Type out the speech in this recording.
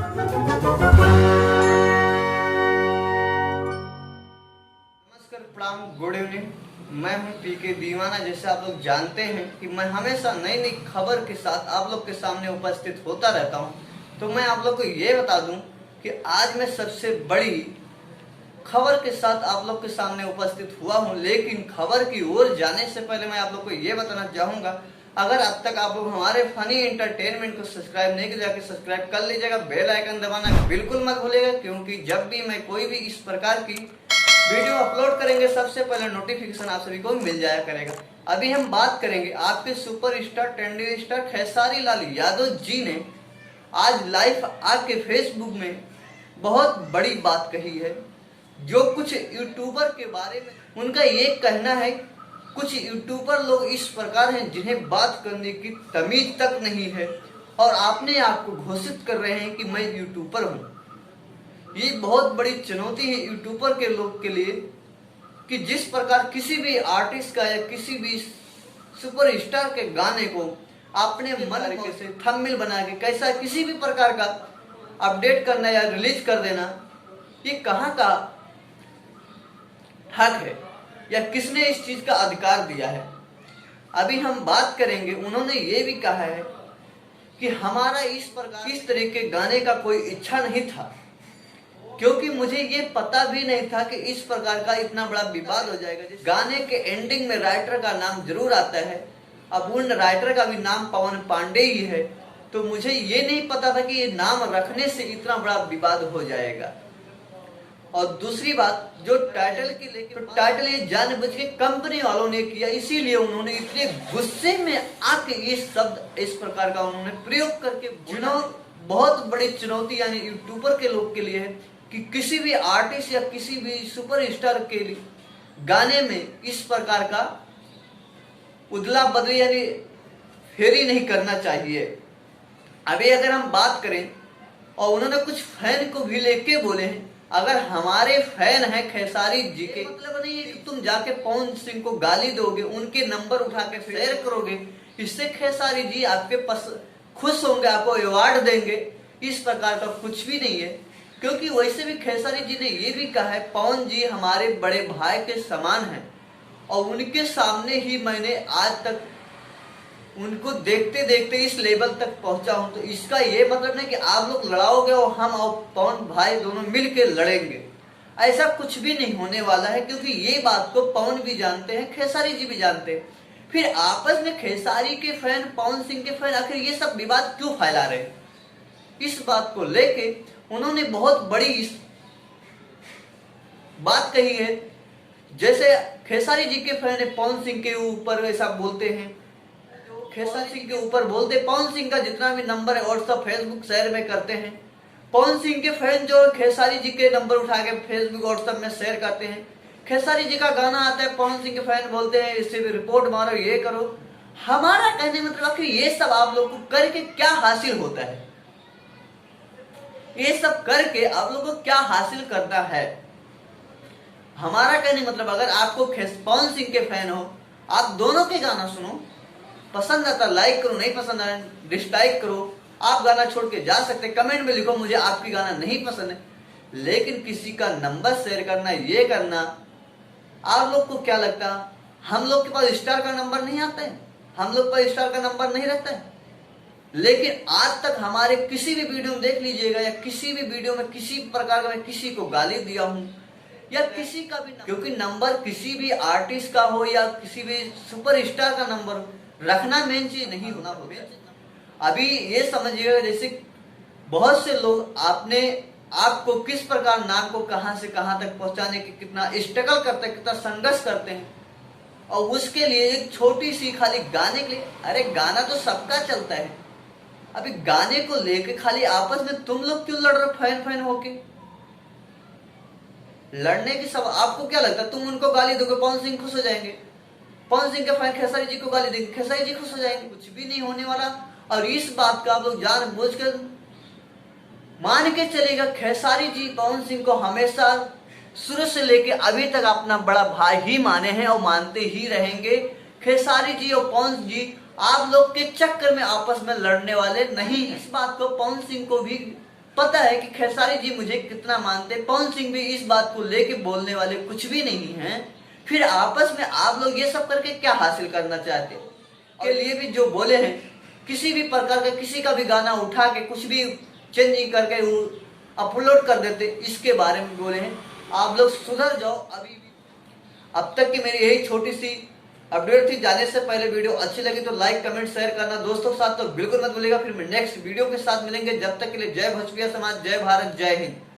नमस्कार, प्रणाम, good evening. मैं हूं पीके दीवाना। जैसे आप लोग जानते हैं कि मैं हमेशा नई नई खबर के साथ आप लोग के सामने उपस्थित होता रहता हूं। तो मैं आप लोग को ये बता दूं कि आज मैं सबसे बड़ी खबर के साथ आप लोग के सामने उपस्थित हुआ हूं। लेकिन खबर की ओर जाने से पहले मैं आप लोग को ये बताना चाहूंगा, अगर अब तक आप लोग हमारे फनी एंटरटेनमेंट को सब्सक्राइब नहीं किया, सब्सक्राइब कर लीजिएगा। बेल आइकन दबाना बिल्कुल मत भूलिएगा, क्योंकि जब भी मैं कोई भी इस प्रकार की वीडियो अपलोड करेंगे सबसे पहले नोटिफिकेशन आप सभी को मिल जाया करेगा। अभी हम बात करेंगे आपके superstar trendy star Khesari Lal Yadav ji ने आज लाइव आके फेसबुक में बहुत बड़ी बात कही है। जो कुछ यूट्यूबर के बारे में उनका ये कहना है, कुछ यूट्यूबर लोग इस प्रकार हैं जिन्हें बात करने की तमीज तक नहीं है और अपने आप को घोषित कर रहे हैं कि मैं यूट्यूबर हूँ। ये बहुत बड़ी चुनौती है यूट्यूबर के लोग के लिए कि जिस प्रकार किसी भी आर्टिस्ट का या किसी भी सुपरस्टार के गाने को अपने मन से थंबनेल बना के कैसा किसी भी प्रकार का अपडेट करना या रिलीज कर देना, ये कहाँ का हक है या किसने इस चीज का अधिकार दिया है। अभी हम बात करेंगे। उन्होंने ये भी कहा है कि हमारा इस तरह के गाने का कोई इच्छा नहीं था, क्योंकि मुझे ये पता भी नहीं था कि इस प्रकार का इतना बड़ा विवाद हो जाएगा। गाने के एंडिंग में राइटर का नाम जरूर आता है। अब उन राइटर का भी नाम पवन पांडे ही है, तो मुझे ये नहीं पता था कि ये नाम रखने से इतना बड़ा विवाद हो जाएगा। और दूसरी बात, जो टाइटल की लेकर टाइटल ये जानबूझ के कंपनी वालों ने किया, इसीलिए उन्होंने इतने गुस्से में आके ये शब्द इस प्रकार का उन्होंने प्रयोग करके बहुत बड़ी चुनौती यानी यूट्यूबर के लोग के लिए है कि किसी भी आर्टिस्ट या किसी भी सुपरस्टार के लिए गाने में इस प्रकार का उदला बदली यानी फेरी नहीं करना चाहिए। अभी अगर हम बात करें, और उन्होंने कुछ फैन को भी लेके बोले हैं, अगर हमारे फैन हैं खेसारी जी के, मतलब नहीं है कि तुम जाके पवन सिंह को गाली दोगे, उनके नंबर उठा के शेयर करोगे, इससे खेसारी जी आपके पास खुश होंगे, आपको अवार्ड देंगे। इस प्रकार का कुछ भी नहीं है, क्योंकि वैसे भी खेसारी जी ने ये भी कहा है, पवन जी हमारे बड़े भाई के समान हैं और उनके सामने ही मैंने आज तक उनको देखते देखते इस लेवल तक पहुंचा हूं। तो इसका ये मतलब नहीं कि आप लोग लड़ाओगे और हम और पवन भाई दोनों मिलके लड़ेंगे, ऐसा कुछ भी नहीं होने वाला है, क्योंकि ये बात को पवन भी जानते हैं, खेसारी जी भी जानते हैं। फिर आपस में खेसारी के फैन, पवन सिंह के फैन, आखिर ये सब विवाद क्यों फैला रहे? इस बात को लेके उन्होंने बहुत बड़ी बात कही है। जैसे खेसारी जी के फैन पवन सिंह के ऊपर ऐसा बोलते हैं, खेसारी सिंह के ऊपर बोलते, पवन सिंह का जितना भी नंबर है व्हाट्सएप फेसबुक शेयर में करते हैं। पवन सिंह के फैन जो खेसारी जी के नंबर उठा के फेसबुक व्हाट्सएप में शेयर करते हैं। खेसारी जी का गाना आता है, पवन सिंह के फैन बोलते हैं इससे भी रिपोर्ट मारो, ये करो। हमारा कहने मतलब आखिर ये सब आप लोग को करके क्या हासिल होता है? ये सब करके आप लोग को क्या हासिल करना है? हमारा कहने मतलब, अगर आपको पवन सिंह के फैन हो, आप दोनों के गाना सुनो, पसंद आता लाइक करो, नहीं पसंद आए डिसलाइक करो। आप गाना छोड़ के जा सकते, कमेंट में लिखो मुझे आपकी गाना नहीं पसंद है। लेकिन किसी का नंबर शेयर करना, ये करना, आप लोग को क्या लगता, हम लोग के पास स्टार का नंबर नहीं आता है? हम लोग पर स्टार का नंबर नहीं रहता है? लेकिन आज तक हमारे किसी भी वीडियो में देख लीजिएगा, या किसी भी वीडियो में किसी प्रकार का मैं किसी को गाली दिया हूं या किसी का भी, क्योंकि नंबर किसी भी आर्टिस्ट का हो या किसी भी सुपरस्टार का नंबर रखना मेन चीज नहीं होना होगा। अभी ये समझिएगा, जैसे बहुत से लोग आपने आपको किस प्रकार नाम को कहां से कहां तक पहुंचाने की कितना स्ट्रगल करते हैं, कितना संघर्ष करते हैं, और उसके लिए एक छोटी सी खाली गाने के लिए, अरे गाना तो सबका चलता है। अभी गाने को लेके खाली आपस में तुम लोग क्यों लड़ रहे हो फैन फैन होके? लड़ने की सब आपको क्या लगता है, तुम उनको गाली दोगे पवन सिंह खुश हो जाएंगे, पवन सिंह के फैन खेसारी जी को गाली देंगे, खेसारी जी खुश हो जाएंगे? कुछ भी नहीं होने वाला। और इस बात का आप लोग जानबूझकर मान के चलेगा, खेसारी जी पवन सिंह को हमेशा शुरू से लेके अभी तक अपना बड़ा भाई ही माने हैं और मानते ही रहेंगे। खेसारी जी और पवन जी आप लोग के चक्कर में आपस में लड़ने वाले नहीं। इस बात को पवन सिंह को भी पता है कि खेसारी जी मुझे कितना मानते, पवन सिंह भी इस बात को लेके बोलने वाले कुछ भी नहीं हैं। फिर आपस में आप लोग ये सब करके क्या हासिल करना चाहते के लिए भी जो बोले हैं, किसी भी प्रकार का किसी का भी गाना उठा के कुछ भी चेंजिंग करके अपलोड कर देते, इसके बारे में बोले हैं। आप लोग सुधर जाओ अभी भी। अब तक की मेरी यही छोटी सी अपडेट थी। जाने से पहले वीडियो अच्छी लगी तो लाइक कमेंट शेयर करना दोस्तों के साथ तो बिल्कुल मत भूलिएगा। फिर नेक्स्ट वीडियो के साथ मिलेंगे, जब तक के लिए जय भोजपुरिया समाज, जय भारत, जय हिंद।